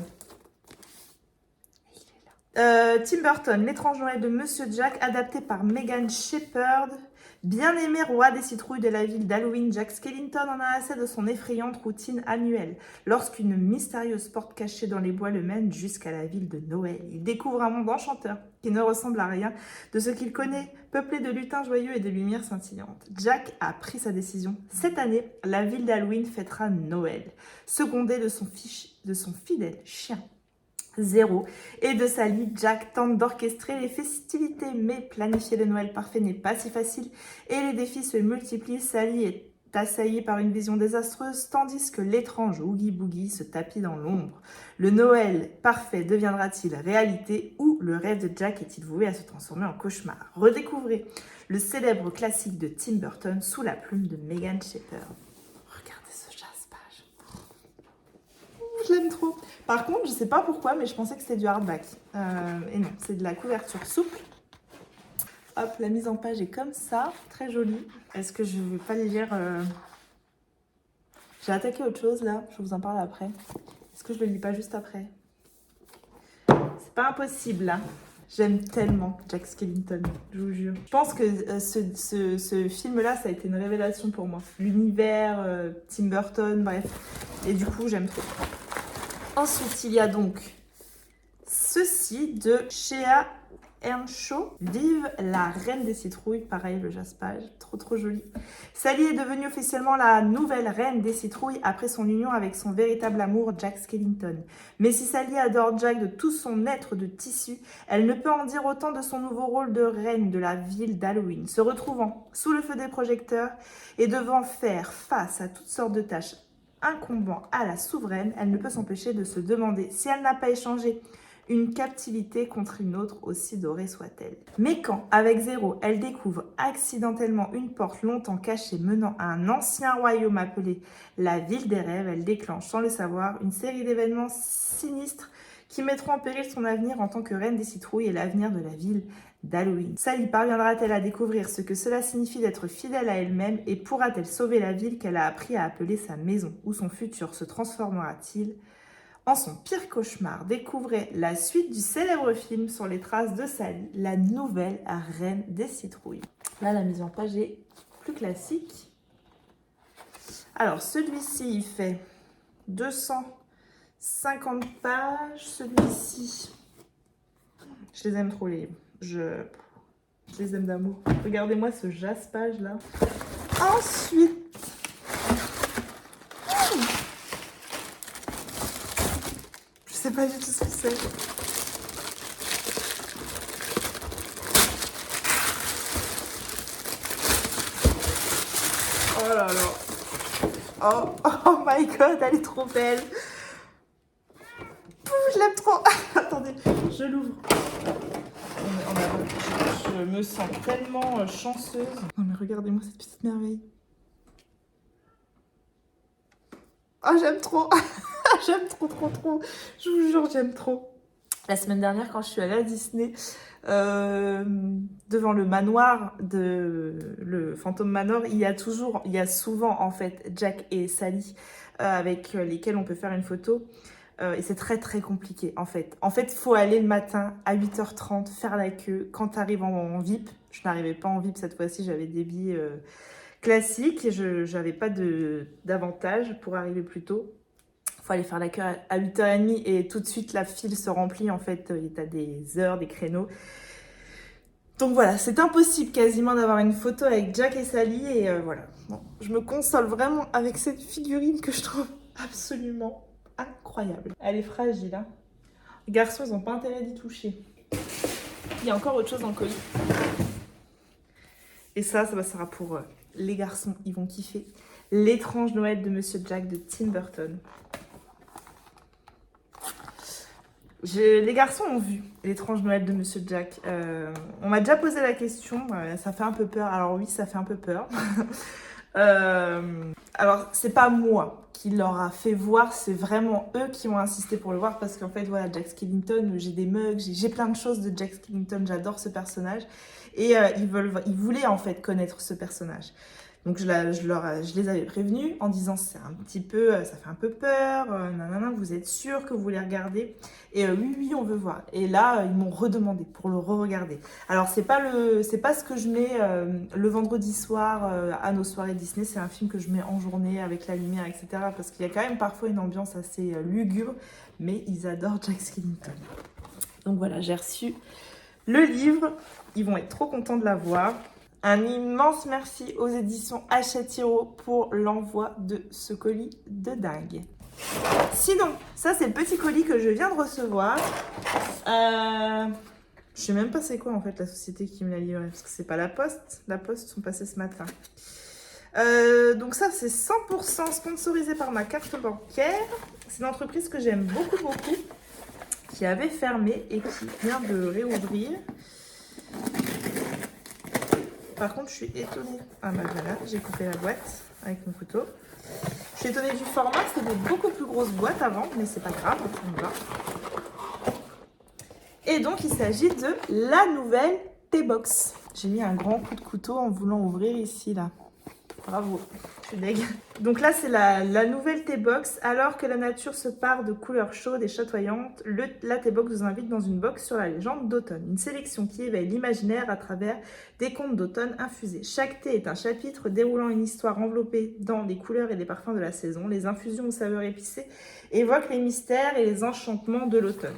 [SPEAKER 1] Tim Burton, L'étrange Noël de Monsieur Jack, adapté par Megan Shepherd. Bien-aimé roi des citrouilles de la ville d'Halloween, Jack Skellington en a assez de son effrayante routine annuelle. Lorsqu'une mystérieuse porte cachée dans les bois le mène jusqu'à la ville de Noël, il découvre un monde enchanteur qui ne ressemble à rien de ce qu'il connaît, peuplé de lutins joyeux et de lumières scintillantes. Jack a pris sa décision. Cette année, la ville d'Halloween fêtera Noël, secondé de son fidèle chien. Zéro. Et de sa lit, Jack tente d'orchestrer les festivités, mais planifier le Noël parfait n'est pas si facile et les défis se multiplient. Sally est assaillie par une vision désastreuse, tandis que l'étrange Oogie Boogie se tapit dans l'ombre. Le Noël parfait deviendra-t-il réalité ou le rêve de Jack est-il voué à se transformer en cauchemar? Redécouvrez le célèbre classique de Tim Burton sous la plume de Megan Shepherd. Regardez ce jaspage. Je l'aime trop. Par contre, je sais pas pourquoi, mais je pensais que c'était du hardback. Et non, c'est de la couverture souple. Hop, la mise en page est comme ça, très jolie. Est-ce que je vais pas le lire J'ai attaqué autre chose là, je vous en parle après. Est-ce que je le lis pas juste après? C'est pas impossible là. J'aime tellement Jack Skellington, je vous jure. Je pense que ce film-là, ça a été une révélation pour moi. L'univers, Tim Burton, bref. Et du coup, j'aime trop. Ensuite, il y a donc ceci de Shea Earnshaw. Vive la reine des citrouilles. Pareil, le jaspage, trop joli. Sally est devenue officiellement la nouvelle reine des citrouilles après son union avec son véritable amour, Jack Skellington. Mais si Sally adore Jack de tout son être de tissu, elle ne peut en dire autant de son nouveau rôle de reine de la ville d'Halloween. Se retrouvant sous le feu des projecteurs et devant faire face à toutes sortes de tâches incombant à la souveraine, elle ne peut s'empêcher de se demander si elle n'a pas échangé une captivité contre une autre, aussi dorée soit-elle. Mais quand, avec Zéro, elle découvre accidentellement une porte longtemps cachée menant à un ancien royaume appelé la Ville des Rêves, elle déclenche, sans le savoir, une série d'événements sinistres qui mettront en péril son avenir en tant que reine des citrouilles et l'avenir de la ville d'Halloween. Sally parviendra-t-elle à découvrir ce que cela signifie d'être fidèle à elle-même et pourra-t-elle sauver la ville qu'elle a appris à appeler sa maison? Ou son futur se transformera-t-il en son pire cauchemar? Découvrez la suite du célèbre film sur les traces de Sally, la nouvelle reine des citrouilles. Là, la mise en page est plus classique. Alors, celui-ci, il fait 250 pages. Celui-ci, je les aime trop, les livres. Je les aime d'amour. Regardez-moi ce jaspage là. Ensuite, je sais pas du tout ce que c'est. Oh là là. Oh my god, elle est trop belle. Je l'aime trop. Attendez, je l'ouvre. Je me sens tellement chanceuse. Non mais regardez-moi cette petite merveille. Ah, j'aime trop. J'aime trop. Je vous jure, j'aime trop. La semaine dernière, quand je suis allée à Disney, devant le manoir le Phantom Manor, il y a souvent en fait Jack et Sally avec lesquels on peut faire une photo. Et c'est très compliqué en fait. En fait, il faut aller le matin à 8h30, faire la queue. Quand tu arrives en VIP, je n'arrivais pas en VIP cette fois-ci, j'avais des billets classiques. Et je n'avais pas d'avantage pour arriver plus tôt. Il faut aller faire la queue à 8h30 et tout de suite la file se remplit. En fait, tu as des heures, des créneaux. Donc voilà, c'est impossible quasiment d'avoir une photo avec Jack et Sally. Et voilà, bon, je me console vraiment avec cette figurine que je trouve absolument incroyable. Elle est fragile, hein. Les garçons, ils n'ont pas intérêt d'y toucher. Il y a encore autre chose dans le colis. Et ça sera pour les garçons. Ils vont kiffer. L'étrange Noël de Monsieur Jack de Tim Burton. Les garçons ont vu l'étrange Noël de Monsieur Jack. On m'a déjà posé la question. Ça fait un peu peur. Alors oui, ça fait un peu peur. Alors, c'est pas moi qui leur a fait voir, c'est vraiment eux qui ont insisté pour le voir parce qu'en fait, voilà, Jack Skellington, j'ai des mugs, j'ai plein de choses de Jack Skellington, j'adore ce personnage et ils voulaient en fait connaître ce personnage. Donc je les avais prévenus en disant c'est un petit peu, ça fait un peu peur, nanana, vous êtes sûr que vous voulez regarder? Et oui, on veut voir. Et là, ils m'ont redemandé pour le re-regarder. Alors c'est pas ce que je mets le vendredi soir à nos soirées Disney, c'est un film que je mets en journée avec la lumière, etc. Parce qu'il y a quand même parfois une ambiance assez lugubre, mais ils adorent Jack Skellington. Donc voilà, j'ai reçu le livre, ils vont être trop contents de l'avoir. Un immense merci aux éditions Hachette Hiro pour l'envoi de ce colis de dingue. Sinon, ça c'est le petit colis que je viens de recevoir. Je sais même pas c'est quoi en fait la société qui me l'a livré, parce que c'est pas la Poste. La Poste sont passés ce matin. Donc ça c'est 100% sponsorisé par ma carte bancaire. C'est une entreprise que j'aime beaucoup, qui avait fermé et qui vient de réouvrir. Par contre, je suis étonnée. Ah bah voilà, j'ai coupé la boîte avec mon couteau. Je suis étonnée du format, c'était des beaucoup plus grosses boîtes avant, mais c'est pas grave, ça me va. Et donc, il s'agit de la nouvelle T-Box. J'ai mis un grand coup de couteau en voulant ouvrir ici, là. Bravo, je suis deg. Donc là, c'est la nouvelle T-Box. Alors que la nature se pare de couleurs chaudes et chatoyantes, la T-Box vous invite dans une box sur la légende d'automne. Une sélection qui éveille l'imaginaire à travers des contes d'automne infusés. Chaque thé est un chapitre déroulant une histoire enveloppée dans les couleurs et les parfums de la saison. Les infusions aux saveurs épicées évoquent les mystères et les enchantements de l'automne.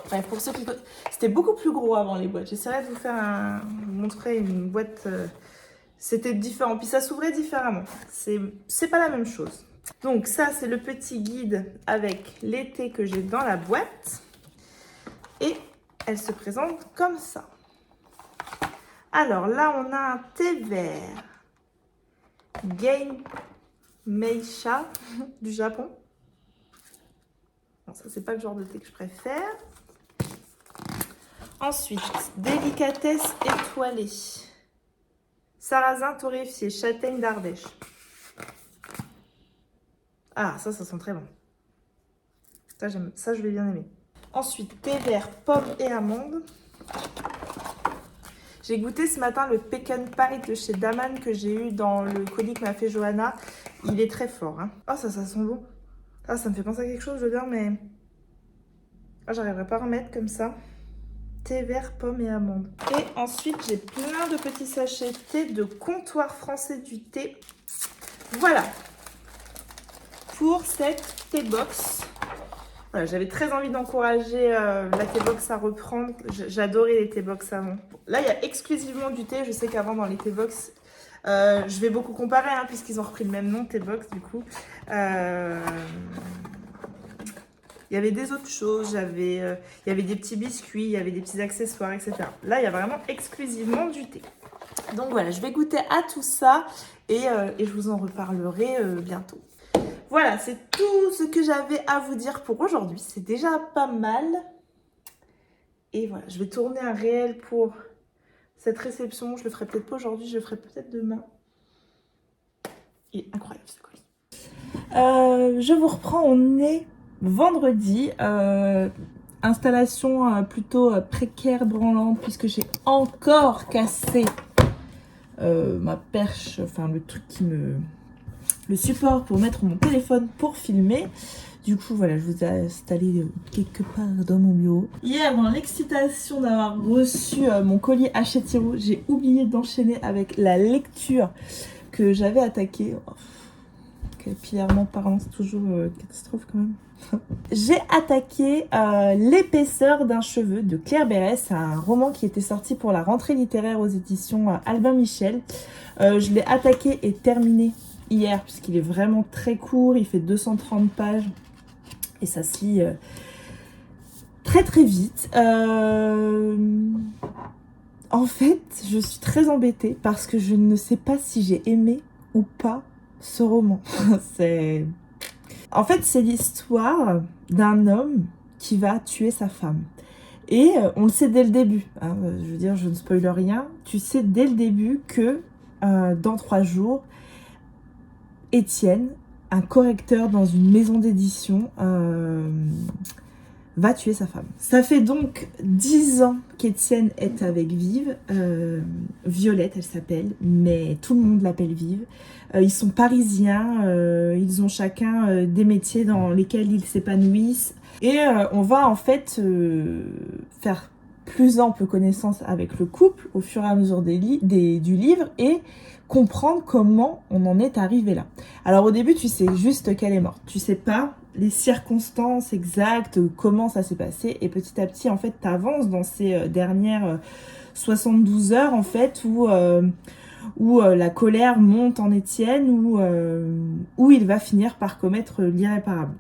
[SPEAKER 1] Bref, pour ceux qui... C'était beaucoup plus gros avant les boîtes. J'essaierai de vous montrer une boîte... C'était différent, puis ça s'ouvrait différemment. C'est pas la même chose. Donc ça, c'est le petit guide avec les thés que j'ai dans la boîte. Et elle se présente comme ça. Alors là, on a un thé vert. Geisha du Japon. Bon, ça, c'est pas le genre de thé que je préfère. Ensuite, délicatesse étoilée. Sarrasin torréfié, châtaigne d'Ardèche. Ah, ça sent très bon. Ça, je vais bien aimer. Ensuite, thé vert, pomme et amande. J'ai goûté ce matin le Pecan Pie de chez Daman que j'ai eu dans le colis que m'a fait Johanna. Il est très fort. Hein. Oh, ça sent bon. Ah, ça me fait penser à quelque chose, je veux dire, mais... Ah, j'arriverai pas à remettre comme ça. Thé vert, pomme et amande. Et ensuite, j'ai plein de petits sachets thé de comptoir français du thé. Voilà. Pour cette T-Box. Voilà, j'avais très envie d'encourager la T-Box à reprendre. J'adorais les T-Box avant. Là, il y a exclusivement du thé. Je sais qu'avant, dans les T-Box, je vais beaucoup comparer, hein, puisqu'ils ont repris le même nom, T-Box, du coup. Il y avait des autres choses, il y avait des petits biscuits, il y avait des petits accessoires, etc. Là, il y a vraiment exclusivement du thé. Donc voilà, je vais goûter à tout ça et je vous en reparlerai bientôt. Voilà, c'est tout ce que j'avais à vous dire pour aujourd'hui. C'est déjà pas mal. Et voilà, je vais tourner un réel pour cette réception. Je le ferai peut-être pas aujourd'hui, je le ferai peut-être demain. Il est incroyable ce colis. Je vous reprends, on est... vendredi, installation plutôt précaire, branlante, puisque j'ai encore cassé ma perche, enfin le truc le support pour mettre mon téléphone pour filmer. Du coup, voilà, je vous ai installé quelque part dans mon bureau. Hier, dans l'excitation d'avoir reçu mon colis Hachette Hiro, j'ai oublié d'enchaîner avec la lecture que j'avais attaquée. Oh, capillairement parlant, c'est toujours catastrophe quand même. J'ai attaqué L'épaisseur d'un cheveu de Claire Berès, un roman qui était sorti pour la rentrée littéraire aux éditions Albin Michel. Je l'ai attaqué et terminé hier puisqu'il est vraiment très court, il fait 230 pages et ça se lit très très vite. En fait, je suis très embêtée parce que je ne sais pas si j'ai aimé ou pas ce roman. En fait, c'est l'histoire d'un homme qui va tuer sa femme. Et on le sait dès le début. Hein, je veux dire, je ne spoile rien. Tu sais dès le début que dans 3 jours, Étienne, un correcteur dans une maison d'édition, va tuer sa femme. Ça fait donc 10 ans qu'Étienne est avec Vive. Violette, elle s'appelle, mais tout le monde l'appelle Vive. Ils sont parisiens, ils ont chacun des métiers dans lesquels ils s'épanouissent. Et on va en fait faire plus ample connaissance avec le couple au fur et à mesure du livre et comprendre comment on en est arrivé là. Alors au début, tu sais juste qu'elle est morte. Tu sais pas les circonstances exactes, comment ça s'est passé. Et petit à petit, en fait, tu avances dans ces dernières 72 heures, en fait, où la colère monte en Étienne, où il va finir par commettre l'irréparable.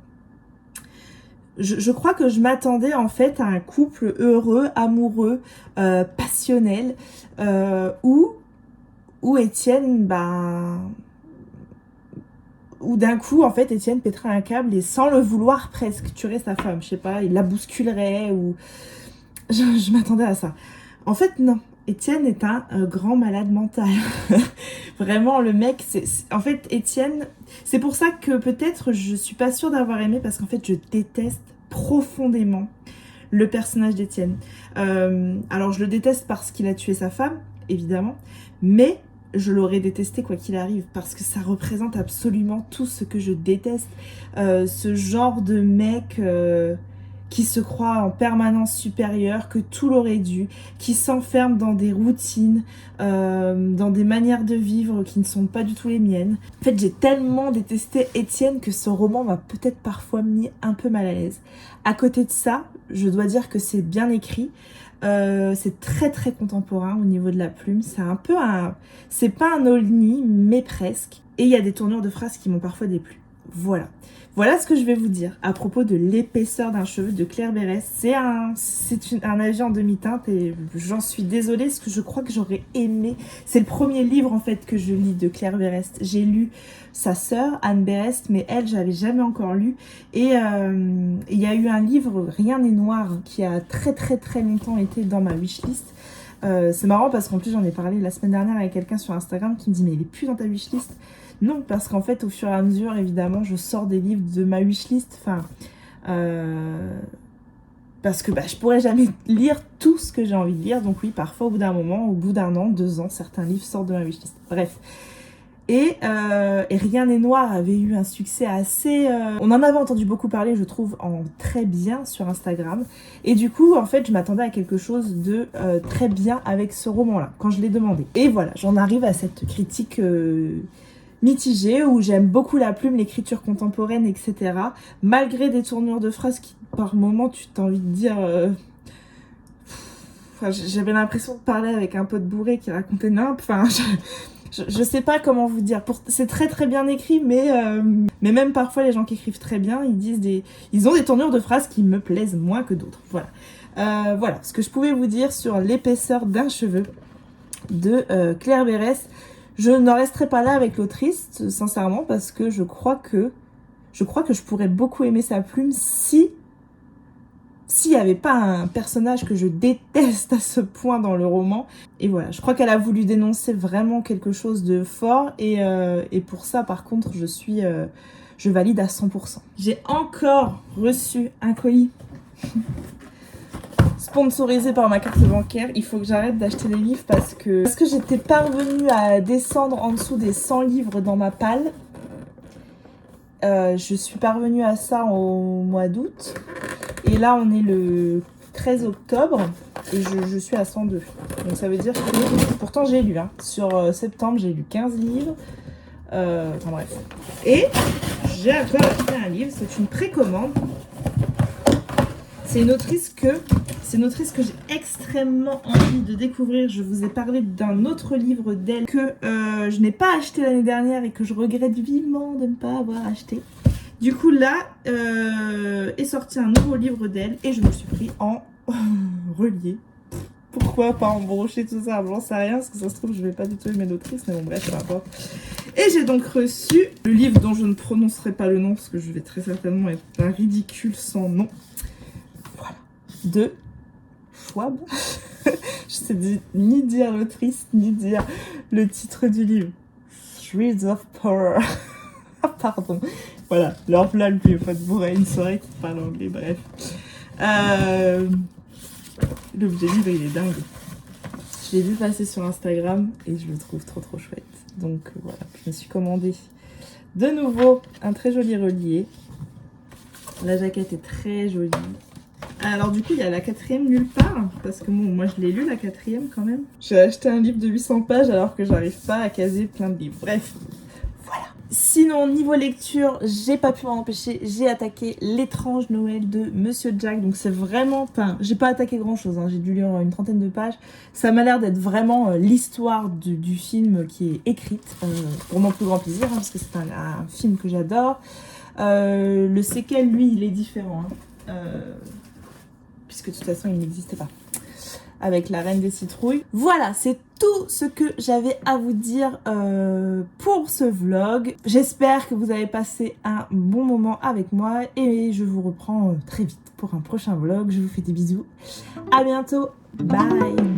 [SPEAKER 1] Je crois que je m'attendais en fait à un couple heureux, amoureux, passionnel, où Étienne, où d'un coup en fait Étienne pèterait un câble et sans le vouloir presque tuerait sa femme. Je sais pas, il la bousculerait ou je m'attendais à ça. En fait non. Étienne est un grand malade mental. Vraiment, le mec, en fait, Étienne, c'est pour ça que peut-être je suis pas sûre d'avoir aimé, parce qu'en fait, je déteste profondément le personnage d'Étienne. Alors, je le déteste parce qu'il a tué sa femme, évidemment, mais je l'aurais détesté quoi qu'il arrive, parce que ça représente absolument tout ce que je déteste. Ce genre de mec... qui se croit en permanence supérieur, que tout l'aurait dû, qui s'enferme dans des routines, dans des manières de vivre qui ne sont pas du tout les miennes. En fait, j'ai tellement détesté Étienne que ce roman m'a peut-être parfois mis un peu mal à l'aise. À côté de ça, je dois dire que c'est bien écrit. C'est très très contemporain au niveau de la plume. C'est pas un Olny, mais presque. Et il y a des tournures de phrases qui m'ont parfois déplu. Voilà ce que je vais vous dire à propos de l'épaisseur d'un cheveu de Claire Berès. C'est un avis en demi-teinte et j'en suis désolée parce que je crois que j'aurais aimé. C'est le premier livre en fait que je lis de Claire Berès. J'ai lu sa sœur Anne Berès, mais elle j'avais jamais encore lu. Et il y a eu un livre Rien n'est noir qui a très très très longtemps été dans ma wishlist. C'est marrant parce qu'en plus j'en ai parlé la semaine dernière avec quelqu'un sur Instagram qui me dit mais il est plus dans ta wishlist. Non, parce qu'en fait, au fur et à mesure, évidemment, je sors des livres de ma wishlist. Parce que je pourrais jamais lire tout ce que j'ai envie de lire. Donc oui, parfois, au bout d'un moment, au bout d'un an, 2 ans, certains livres sortent de ma wishlist. Bref. Et Rien n'est noir avait eu un succès assez... On en avait entendu beaucoup parler, je trouve, en très bien sur Instagram. Et du coup, en fait, je m'attendais à quelque chose de très bien avec ce roman-là, quand je l'ai demandé. Et voilà, j'en arrive à cette critique... mitigée, où j'aime beaucoup la plume, l'écriture contemporaine, etc. Malgré des tournures de phrases qui, par moments, tu t'as envie de dire... j'avais l'impression de parler avec un pote bourré qui racontait nimp. Je sais pas comment vous dire. C'est très très bien écrit, mais même parfois, les gens qui écrivent très bien, ils ont des tournures de phrases qui me plaisent moins que d'autres. Voilà ce que je pouvais vous dire sur l'épaisseur d'un cheveu de Claire Berès. Je n'en resterai pas là avec l'autrice, sincèrement, parce que je crois que je pourrais beaucoup aimer sa plume s'il n'y avait pas un personnage que je déteste à ce point dans le roman. Et voilà, je crois qu'elle a voulu dénoncer vraiment quelque chose de fort, et pour ça, par contre, je valide à 100%. J'ai encore reçu un colis sponsorisé par ma carte bancaire. Il faut que j'arrête d'acheter des livres parce que j'étais parvenue à descendre en dessous des 100 livres dans ma palle. Je suis parvenue à ça au mois d'août. Et là, on est le 13 octobre et je suis à 102. Donc ça veut dire que... Pourtant, j'ai lu. Sur septembre, j'ai lu 15 livres. Enfin bref. Et j'ai encore acheté un livre. C'est une précommande. C'est une autrice que j'ai extrêmement envie de découvrir. Je vous ai parlé d'un autre livre d'elle que je n'ai pas acheté l'année dernière et que je regrette vivement de ne pas avoir acheté. Du coup là est sorti un nouveau livre d'elle et je me suis pris en relié. Pourquoi pas en brocher tout ça? J'en sais rien parce que ça se trouve je vais pas du tout aimer l'autrice, mais bon bref, peu importe. Et j'ai donc reçu le livre dont je ne prononcerai pas le nom parce que je vais très certainement être un ridicule sans nom. De Schwab. Je sais ni dire l'autrice, ni dire le titre du livre. Threads of Power. Pardon. Voilà, leur là le plus pote bourré, une soirée qui parle anglais, bref. L'objet livre, il est dingue. Je l'ai vu passer sur Instagram et je le trouve trop chouette. Donc voilà, je me suis commandé de nouveau un très joli relié. La jaquette est très jolie. Alors du coup, il y a la 4e nulle part, parce que bon, moi je l'ai lu la 4e quand même. J'ai acheté un livre de 800 pages alors que j'arrive pas à caser plein de livres. Bref, voilà. Sinon, niveau lecture, j'ai pas pu m'en empêcher. J'ai attaqué L'étrange Noël de Monsieur Jack. Donc c'est vraiment... Enfin, j'ai pas attaqué grand chose, hein. J'ai dû lire une 30aine de pages. Ça m'a l'air d'être vraiment l'histoire du film qui est écrite, pour mon plus grand plaisir, hein, parce que c'est un film que j'adore. Le séquel, lui, il est différent, hein. Puisque de toute façon, il n'existe pas. Avec la Reine des Citrouilles. Voilà, c'est tout ce que j'avais à vous dire pour ce vlog. J'espère que vous avez passé un bon moment avec moi et je vous reprends très vite pour un prochain vlog. Je vous fais des bisous. À bientôt. Bye.